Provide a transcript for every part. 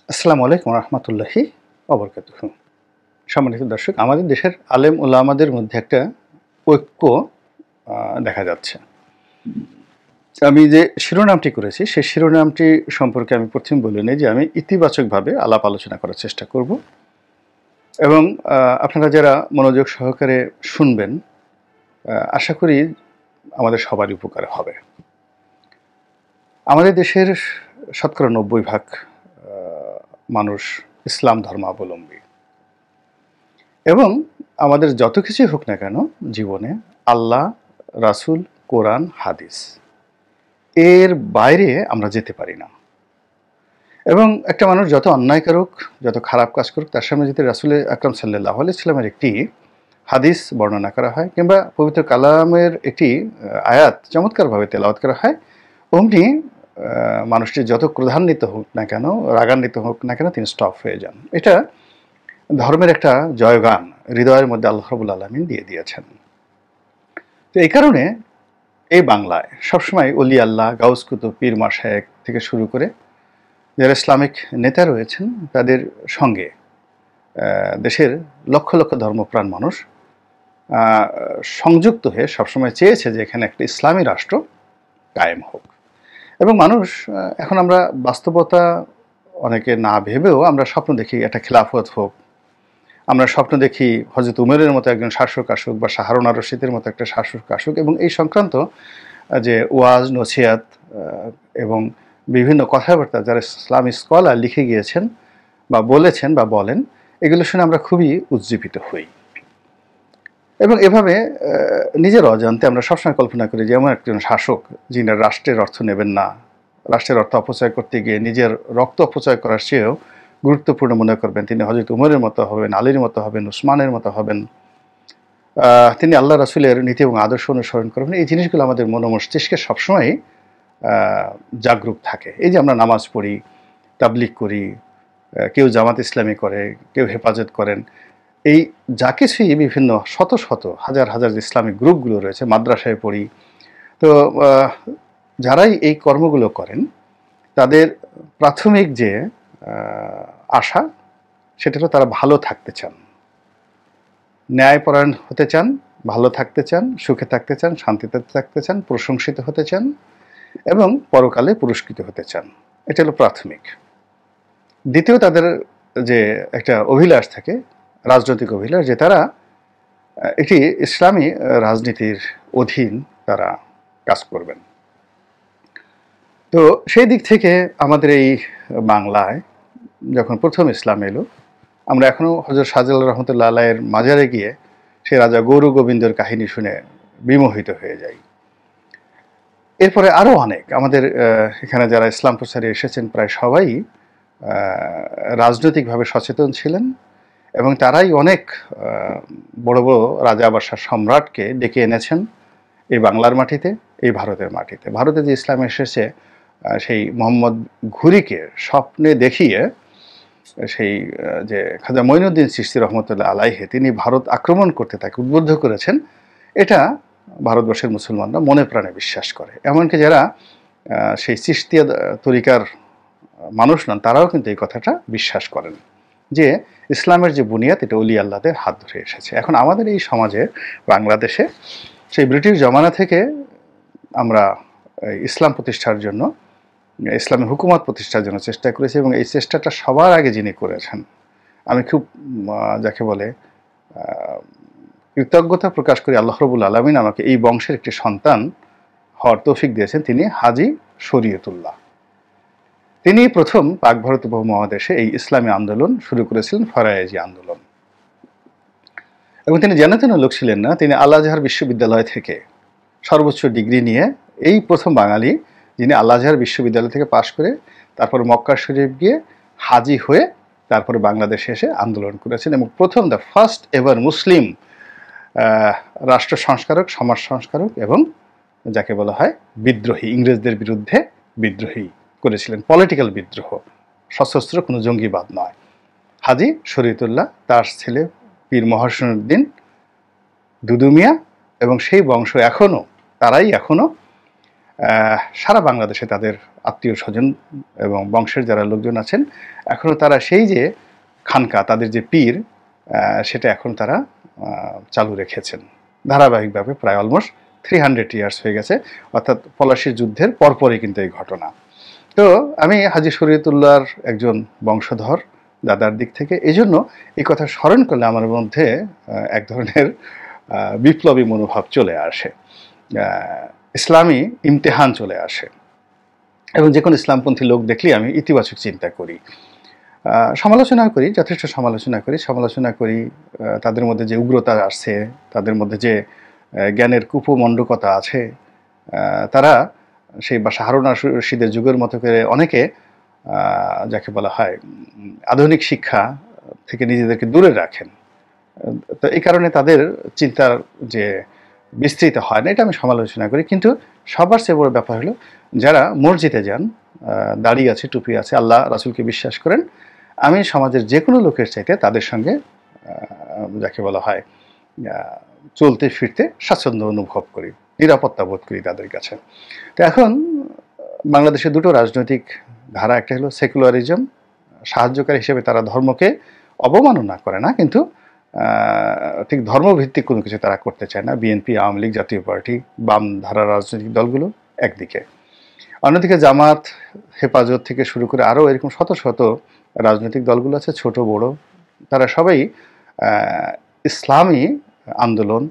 আসসালামু আলাইকুম রহমতুল্লাহি ওবরকাতুহ। সম্মানিত দর্শক, আমাদের দেশের আলেম ওলামাদের মধ্যে একটা ঐক্য দেখা যাচ্ছে। আমি যে শিরোনামটি করেছি সেই শিরোনামটি সম্পর্কে আমি প্রথম বলে নিই যে আমি ইতিবাচকভাবে আলাপ আলোচনা করার চেষ্টা করব এবং আপনারা যারা মনোযোগ সহকারে শুনবেন আশা করি আমাদের সবারই উপকার হবে। আমাদের দেশের শতকরা 90% মানুষ ইসলাম ধর্মাবলম্বী এবং আমাদের যত কিছুই হোক না কেন জীবনে আল্লাহ, রাসূল, কোরআন, হাদিস এর বাইরে আমরা যেতে পারি না। এবং একটা মানুষ যত অন্যায় করুক, যত খারাপ কাজ করুক, তার সামনে যদি রাসূল আকরাম সাল্লাল্লাহু আলাইহি সাল্লামের একটি হাদিস বর্ণনা করা হয় কিংবা পবিত্র কালামের একটি আয়াত চমৎকারভাবে তেলাওয়াত করা হয়, অমনি মানুষটি যত ক্রোধান্বিত হোক না কেন, রাগান্বিত হোক না কেন, তিনি স্টপ হয়ে যান। এটা ধর্মের একটা জয়গান হৃদয়ের মধ্যে আল্লাহ রাব্বুল আলামিন দিয়ে দিয়েছেন। তো এই কারণে এই বাংলায় সবসময় অলি আল্লাহ, গাউস কুতুব, পীর মাশায়েখ থেকে শুরু করে যারা ইসলামিক নেতা রয়েছেন তাদের সঙ্গে দেশের লক্ষ লক্ষ ধর্মপ্রাণ মানুষ সংযুক্ত হয়ে সবসময় চেয়েছে যে এখানে একটা ইসলামী রাষ্ট্র কায়েম হোক। এবং মানুষ এখন আমরা বাস্তবতা অনেকে না ভেবেও আমরা স্বপ্ন দেখি একটা খেলাফত হোক, আমরা স্বপ্ন দেখি হযরত উমরের মতো একজন শাসক আসুক বা হারুন আর রশিদের মতো একটা শাসক আসুক, এবং এই সংক্রান্ত যে ওয়াজ নসিহত এবং বিভিন্ন কথাবার্তা যারা ইসলামী স্কলার লিখে গিয়েছেন বা বলেছেন বা বলেন, এগুলো শুনে আমরা খুবই উজ্জীবিত হই এবং এভাবে নিজের অজান্তে আমরা সবসময় কল্পনা করি যে এমন একজন শাসক যিনি রাষ্ট্রের অর্থ নেবেন না, রাষ্ট্রের অর্থ অপচয় করতে গিয়ে নিজের রক্ত অপচয় করার চেয়েও গুরুত্বপূর্ণ মনে করবেন তিনি হযরত উমরের মতো হবেন, আলীর মতো হবেন, উসমানের মতো হবেন, তিনি আল্লাহ রাসূলের নীতি এবং আদর্শ অনুসরণ করবেন। এই জিনিসগুলো আমাদের মস্তিষ্কে সবসময় জাগরুক থাকে। এই যে আমরা নামাজ পড়ি, তাবলিগ করি, কেউ জামাত ইসলামী করে, কেউ হেফাজত করেন, এই যা কিছুই বিভিন্ন শত শত হাজার হাজার ইসলামিক গ্রুপগুলো রয়েছে, মাদ্রাসায় পড়ি, তো যারাই এই কর্মগুলো করেন তাদের প্রাথমিক যে আশা সেটা হলো তারা ভালো থাকতে চান, ন্যায়পরায়ণ হতে চান, ভালো থাকতে চান, সুখে থাকতে চান, শান্তিতে থাকতে চান, প্রশংসিত হতে চান এবং পরকালে পুরস্কৃত হতে চান। এটা হলো প্রাথমিক। দ্বিতীয় তাদের যে একটা অভিলাষ থাকে, রাজনৈতিক অভিলাষ, যে তারা একটি ইসলামী রাজনীতির অধীন তারা কাজ করবেন। তো সেই দিক থেকে আমাদের এই বাংলায় যখন প্রথম ইসলাম এলো, আমরা এখনও হযরত শাহজালাল রহমতুল্লাহ আলাইহির মাজারে গিয়ে সেই রাজা গৌর গোবিন্দর কাহিনী শুনে বিমোহিত হয়ে যাই। এরপরে আরও অনেক আমাদের এখানে যারা ইসলাম প্রচারে এসেছেন প্রায় সবাই রাজনৈতিকভাবে সচেতন ছিলেন এবং তারাই অনেক বড় বড় রাজা বাদশাহ সম্রাটকে ডেকে এনেছেন এই বাংলার মাটিতে, এই ভারতের মাটিতে। ভারতে যে ইসলাম এসেছে সেই মোহাম্মদ ঘুরিকে স্বপ্নে দেখিয়ে সেই যে খাজা মঈনুদ্দিন চিশতি রহমতুল্লাহ আলাইহি তিনি ভারত আক্রমণ করতে তাকে উদ্বুদ্ধ করেছেন, এটা ভারতবর্ষের মুসলমানরা মনে প্রাণে বিশ্বাস করে। এমনকি যারা সেই চিশতিয়া তরিকার মানুষ নন তারাও কিন্তু এই কথাটা বিশ্বাস করেন যে ইসলামের যে বুনিয়াদ এটা অলি আল্লাহদের হাত ধরে এসেছে। এখন আমাদের এই সমাজে বাংলাদেশে সেই ব্রিটিশ জমানা থেকে আমরা ইসলাম প্রতিষ্ঠার জন্য, ইসলামী হুকুমত প্রতিষ্ঠার জন্য চেষ্টা করেছি এবং এই চেষ্টাটা সবার আগে যিনি করেছেন, আমি খুব যাকে বলে কৃতজ্ঞতা প্রকাশ করি, আল্লাহ রাব্বুল আলামিন আমাকে এই বংশের একটি সন্তান হওয়ার তৌফিক দিয়েছেন, তিনি হাজী শরীয়তুল্লাহ। তিনি প্রথম পাক ভারত উপমহাদেশে এই ইসলামী আন্দোলন শুরু করেছিলেন, ফরায়েজি আন্দোলন। এবং তিনি যেন লোক ছিলেন না, তিনি আল আজহার বিশ্ববিদ্যালয় থেকে সর্বোচ্চ ডিগ্রি নিয়ে এই প্রথম বাঙালি যিনি আল আজহার বিশ্ববিদ্যালয় থেকে পাশ করে তারপর মক্কা শরীফ গিয়ে হাজি হয়ে তারপরে বাংলাদেশে এসে আন্দোলন করেছেন এবং প্রথম দ্য ফার্স্ট এভার মুসলিম রাষ্ট্র সংস্কারক, সমাজ সংস্কারক এবং যাকে বলা হয় বিদ্রোহী, ইংরেজদের বিরুদ্ধে বিদ্রোহী করেছিলেন, পলিটিক্যাল বিদ্রোহ, সশস্ত্র কোনো জঙ্গিবাদ নয়। হাজী শরীয়তুল্লাহ, তার ছেলে পীর সারা বাংলাদেশে তাদের আত্মীয় স্বজন এবং বংশের যারা লোকজন আছেন এখনও তারা সেই যে খানকা, তাদের যে পীর, সেটা এখন তারা চালু রেখেছেন ধারাবাহিকভাবে। প্রায় অলমোস্ট 300 ইয়ার্স হয়ে গেছে, অর্থাৎ পলাশীর যুদ্ধের পরপরই কিন্তু এই ঘটনা। তো আমি হাজী শরীয়তুল্লাহর একজন বংশধর দাদার দিক থেকে, এই জন্য এই কথা স্মরণ করলে আমার মধ্যে এক ধরনের বিপ্লবী মনোভাব চলে আসে, ইসলামী ইমতেহান চলে আসে, এবং যে কোনো ইসলামপন্থী লোক দেখলেই আমি ইতিবাচক চিন্তা করি, সমালোচনা করি, যথেষ্ট সমালোচনা করি। তাদের মধ্যে যে উগ্রতা আসছে, তাদের মধ্যে যে জ্ঞানের কুপমণ্ডকতা আছে, তারা সেই বা হারুন রশিদের যুগের মতো করে অনেকে যাকে বলা হয় আধুনিক শিক্ষা থেকে নিজেদেরকে দূরে রাখেন। তো এই কারণে তাদের চিন্তার যে বিস্তৃত হয় না, এটা আমি সমালোচনা করি। কিন্তু সবার চেয়ে বড় ব্যাপার হলো যারা মসজিদে যান, দাড়ি আছে, টুপি আছে, আল্লাহ রাসূলকে বিশ্বাস করেন, আমি সমাজের যে কোনো লোকের চাইতে তাদের সঙ্গে যাকে বলা হয় চলতে ফিরতে স্বাচ্ছন্দ্য অনুভব করি, নিরাপত্তা বোধ করি তাদের কাছে। তো এখন বাংলাদেশে দুটো রাজনৈতিক ধারা, একটা হলো সেকুলারিজম, সাহায্যকারী হিসেবে তারা ধর্মকে অবমাননা করে না, কিন্তু ঠিক ধর্মভিত্তিক কোনো কিছু তারা করতে চায় না। বিএনপি, আওয়ামী লীগ, জাতীয় পার্টি, বাম ধারা রাজনৈতিক দলগুলো একদিকে, অন্যদিকে জামাত, হেফাজত থেকে শুরু করে আরও এরকম শত শত রাজনৈতিক দলগুলো আছে, ছোট বড়, তারা সবাই ইসলামী আন্দোলন,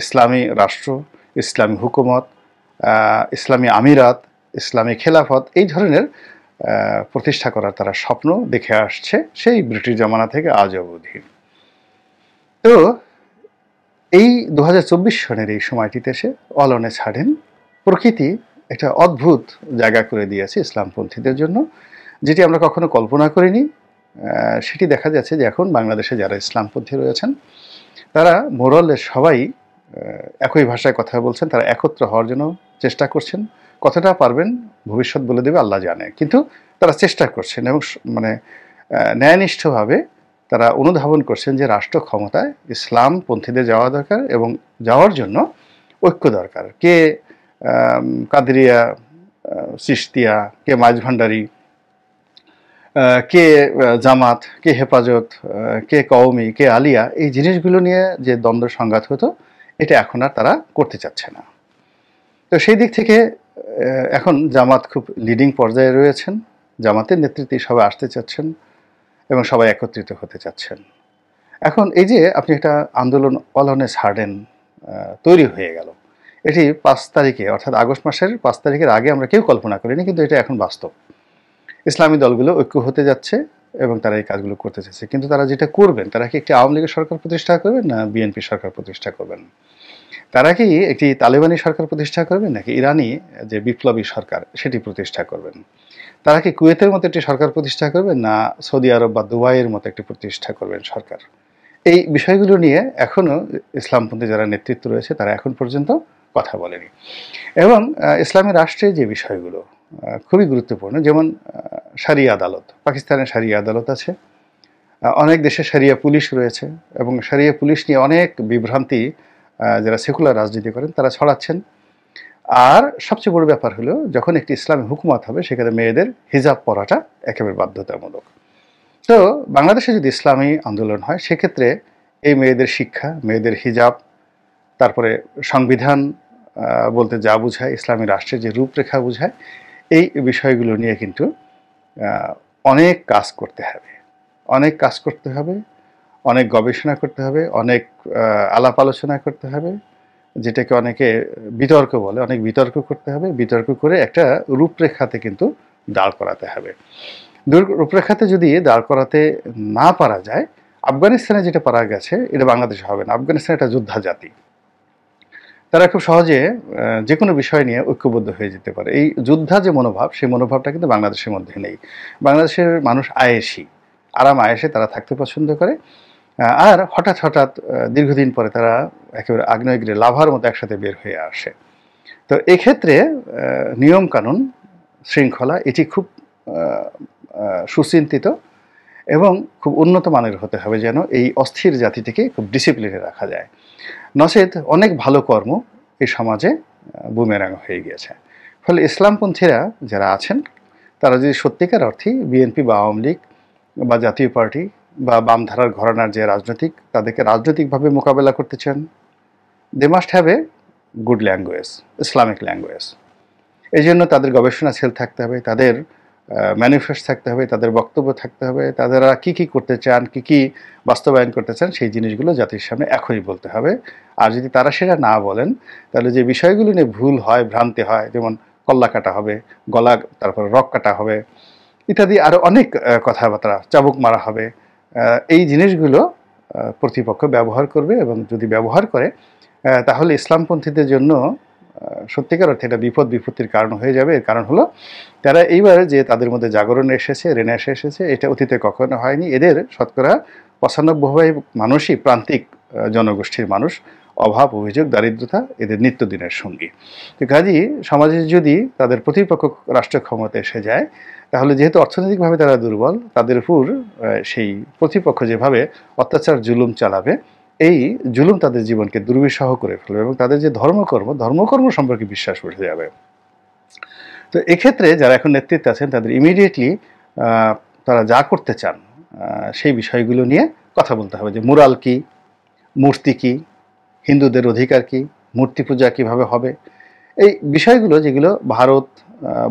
ইসলামী রাষ্ট্র, ইসলামী হুকুমত, ইসলামী আমিরাত, ইসলামী খেলাফত, এই ধরনের প্রতিষ্ঠা করার তারা স্বপ্ন দেখে আসছে সেই ব্রিটিশ জামানা থেকে আজ অবধি। তো এই 2024 সনের এই সময়টিতে এসে অল অন এ সাডেন প্রকৃতি একটা অদ্ভুত জায়গা করে দিয়েছে ইসলামপন্থীদের জন্য, যেটি আমরা কখনো কল্পনা করিনি। সেটি দেখা যাচ্ছে যে এখন বাংলাদেশে যারা ইসলামপন্থী রয়েছেন তারা মোরালে সবাই একই ভাষায় কথা বলছেন, তারা একত্র হওয়ার জন্য চেষ্টা করছেন। কতটা পারবেন ভবিষ্যৎ বলে দেবে, আল্লাহ জানে, কিন্তু তারা চেষ্টা করছেন এবং মানে ন্যায়নিষ্ঠভাবে তারা অনুধাবন করছেন যে রাষ্ট্র ক্ষমতায় ইসলামপন্থীদের যাওয়া দরকার এবং যাওয়ার জন্য ঐক্য দরকার। কে কাদরিয়া, চিশতিয়া, কে মাঝভান্ডারি, কে জামাত, কে হেফাজত, কে কওমি, কে আলিয়া, এই জিনিসগুলো নিয়ে যে দ্বন্দ্ব সংঘাত হতো এটা এখন আর তারা করতে চাচ্ছে না। তো সেই দিক থেকে এখন জামাত খুব লিডিং পর্যায়ে রয়েছেন, জামাতের নেতৃত্বে সবাই আসতে চাচ্ছেন এবং সবাই একত্রিত হতে চাচ্ছেন। এখন এই যে আপনি একটা আন্দোলন অল অন এ সাডেন তৈরি হয়ে গেল, এটি 5 তারিখে অর্থাৎ আগস্ট মাসের 5 তারিখের আগে আমরা কেউ কল্পনা করিনি, কিন্তু এটা এখন বাস্তব। ইসলামী দলগুলো ঐক্য হতে যাচ্ছে এবং তারা এই কাজগুলো করতে চাচ্ছে, কিন্তু তারা যেটা করবেন, তারা কি একটি আওয়ামী লীগের সরকার প্রতিষ্ঠা করবেন না বিএনপি সরকার প্রতিষ্ঠা করবেন? তারা কি একটি তালেবানি সরকার প্রতিষ্ঠা করবেন নাকি ইরানি যে বিপ্লবী সরকার সেটি প্রতিষ্ঠা করবেন? তারা কি কুয়েতের মতো একটি সরকার প্রতিষ্ঠা করবেন না সৌদি আরব বা দুবাইয়ের মতো একটি প্রতিষ্ঠা করবেন সরকার? এই বিষয়গুলো নিয়ে এখনও ইসলামপন্থী যারা নেতৃত্ব রয়েছে তারা এখন পর্যন্ত কথা বলেনি। এবং ইসলামী রাষ্ট্রের যে বিষয়গুলো খুবই গুরুত্বপূর্ণ, যেমন শারিয়া আদালত, পাকিস্তানের শারিয়া আদালত আছে, অনেক দেশে শারিয়া পুলিশ রয়েছে, এবং শারিয়া পুলিশ নিয়ে অনেক বিভ্রান্তি যারা সেকুলার রাজনীতি করেন তারা ছড়াচ্ছেন। আর সবচেয়ে বড় ব্যাপার হলো যখন একটি ইসলামী হুকুমত হবে সেখানে মেয়েদের হিজাব পরাটা একেবারে বাধ্যতামূলক। তো বাংলাদেশে যদি ইসলামী আন্দোলন হয় সেক্ষেত্রে এই মেয়েদের শিক্ষা, মেয়েদের হিজাব, তারপরে সংবিধান বলতে যা বোঝায়, ইসলামী রাষ্ট্রের যে রূপরেখা বোঝায়, এই বিষয়গুলো নিয়ে কিন্তু অনেক কাজ করতে হবে, অনেক গবেষণা করতে হবে, অনেক আলাপ আলোচনা করতে হবে, যেটাকে অনেকে বিতর্ক বলে, অনেক বিতর্ক করতে হবে। বিতর্ক করে একটা রূপরেখাতে কিন্তু দাঁড় করাতে হবে। রূপরেখাতে যদি দাঁড় করাতে না পারা যায়, আফগানিস্তানে যেটা পারা গেছে এটা বাংলাদেশে হবে না। আফগানিস্তান একটা যোদ্ধা জাতি, তারা খুব সহজে যে কোনো বিষয় নিয়ে ঐক্যবদ্ধ হয়ে যেতে পারে। এই যোদ্ধা যে মনোভাব, সেই মনোভাবটা কিন্তু বাংলাদেশের মধ্যে নেই। বাংলাদেশের মানুষ আয়েশি, আরাম আয়েশে তারা থাকতে পছন্দ করে, আর হঠাৎ দীর্ঘদিন পরে তারা একেবারে আগ্নেয়গিরি লাভার মতো একসাথে বের হয়ে আসে। তো এক্ষেত্রে নিয়মকানুন, শৃঙ্খলা এটি খুব সুচিন্তিত এবং খুব উন্নত মানের হতে হবে, যেন এই অস্থির জাতিটিকে খুব ডিসিপ্লিনে রাখা যায়। নচেত অনেক ভালো কর্ম এই সমাজে বুমেরাং হয়ে গিয়েছে। ফলে ইসলামপন্থীরা যারা আছেন তারা যদি সত্যিকার অর্থে বিএনপি বা আওয়ামী লীগ বা জাতীয় পার্টি বা বামধারার ঘরানার যে রাজনৈতিক তাদেরকে রাজনৈতিকভাবে মোকাবেলা করতে চান, they must have a good language, Islamic language. এই জন্য তাদের গবেষণা সেল থাকতে হবে, তাদের ম্যানিফেস্ট থাকতে হবে, তাদের বক্তব্য থাকতে হবে, তাদেরা কী কী করতে চান, কী কী বাস্তবায়ন করতে চান, সেই জিনিসগুলো জাতির সামনে এখনই বলতে হবে। আর যদি তারা সেটা না বলেন, তাহলে যে বিষয়গুলো নিয়ে ভুল হয়, ভ্রান্তি হয়, যেমন কল্লা কাটা হবে, গলা তারপর রক কাটা হবে ইত্যাদি, আরও অনেক কথাবার্তা, চাবুক মারা হবে, এই জিনিসগুলো প্রতিপক্ষ ব্যবহার করবে। এবং যদি ব্যবহার করে তাহলে ইসলামপন্থীদের জন্য সত্যিকার অর্থে এটা বিপদ বিপত্তির কারণ হয়ে যাবে। এর কারণ হলো তারা এইবার যে তাদের মধ্যে জাগরণ এসেছে, রেনেসাঁ এসেছে, এটা অতীতে কখনো হয়নি। এদের শতকরা ৯৫ মানুষই প্রান্তিক জনগোষ্ঠীর মানুষ, অভাব, অভিযোগ, দারিদ্রতা এদের নিত্যদিনের সঙ্গী। তো কাজেই সমাজে যদি তাদের প্রতিপক্ষ রাষ্ট্র ক্ষমতা এসে যায়, তাহলে যেহেতু অর্থনৈতিকভাবে তারা দুর্বল, তাদের উপর সেই প্রতিপক্ষ যেভাবে অত্যাচার জুলুম চালাবে, এই জুলুম তাদের জীবনকে দুর্বিষহ করে ফেলবে এবং তাদের যে ধর্মকর্ম সম্পর্কে বিশ্বাস উঠে যাবে। তো এক্ষেত্রে যারা এখন নেতৃত্বে আছেন তাদের ইমিডিয়েটলি তারা যা করতে চান সেই বিষয়গুলো নিয়ে কথা বলতে হবে, যে মুরাল কি, মূর্তি কি, হিন্দুদের অধিকার কি, মূর্তি পূজা কিভাবে হবে, এই বিষয়গুলো যেগুলো ভারত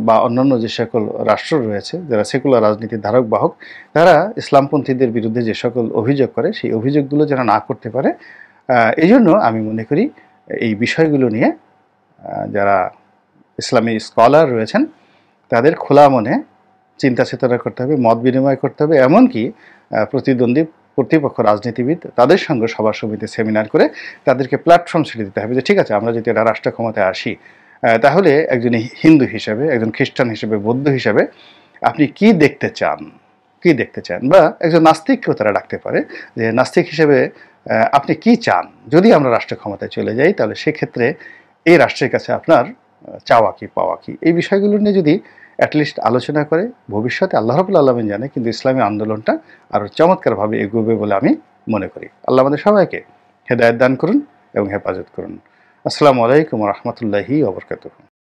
বা অন্যান্য যে সকল রাষ্ট্র রয়েছে যারা সেকুলার রাজনীতির ধারক বাহক, তারা ইসলামপন্থীদের বিরুদ্ধে যে সকল অভিযোগ করে সেই অভিযোগগুলো যেন না করতে পারে। এই জন্য আমি মনে করি এই বিষয়গুলো নিয়ে যারা ইসলামী স্কলার রয়েছেন তাদের খোলা মনে চিন্তা চেতনা করতে হবে, মত বিনিময় করতে হবে, এমনকি প্রতিদ্বন্দ্বী প্রতিপক্ষ রাজনীতিবিদ তাদের সঙ্গে সভা সমিতি সেমিনার করে তাদেরকে প্ল্যাটফর্ম ছেড়ে দিতে হবে যে ঠিক আছে, আমরা যদি এটা রাষ্ট্র ক্ষমতায় আসি তাহলে একজন হিন্দু হিসেবে, একজন খ্রিস্টান হিসেবে, বৌদ্ধ হিসেবে আপনি কি দেখতে চান, বা একজন নাস্তিককেও তারা ডাকতে পারে যে নাস্তিক হিসেবে আপনি কি চান যদি আমরা রাষ্ট্র ক্ষমতায় চলে যাই, তাহলে সেক্ষেত্রে এই রাষ্ট্রের কাছে আপনার চাওয়া কি পাওয়া কি, এই বিষয়গুলো নিয়ে যদি অ্যাটলিস্ট আলোচনা করে ভবিষ্যতে আল্লাহ রাব্বুল আলামিন জানে কিন্তু ইসলামী আন্দোলনটা আরও চমৎকারভাবে এগোবে বলে আমি মনে করি। আল্লাহ আমাদের সবাইকে হেদায়েত দান করুন এবং হেফাজত করুন। আসসালামু আলাইকুম ওয়া রাহমাতুল্লাহি ওয়া বারাকাতুহু।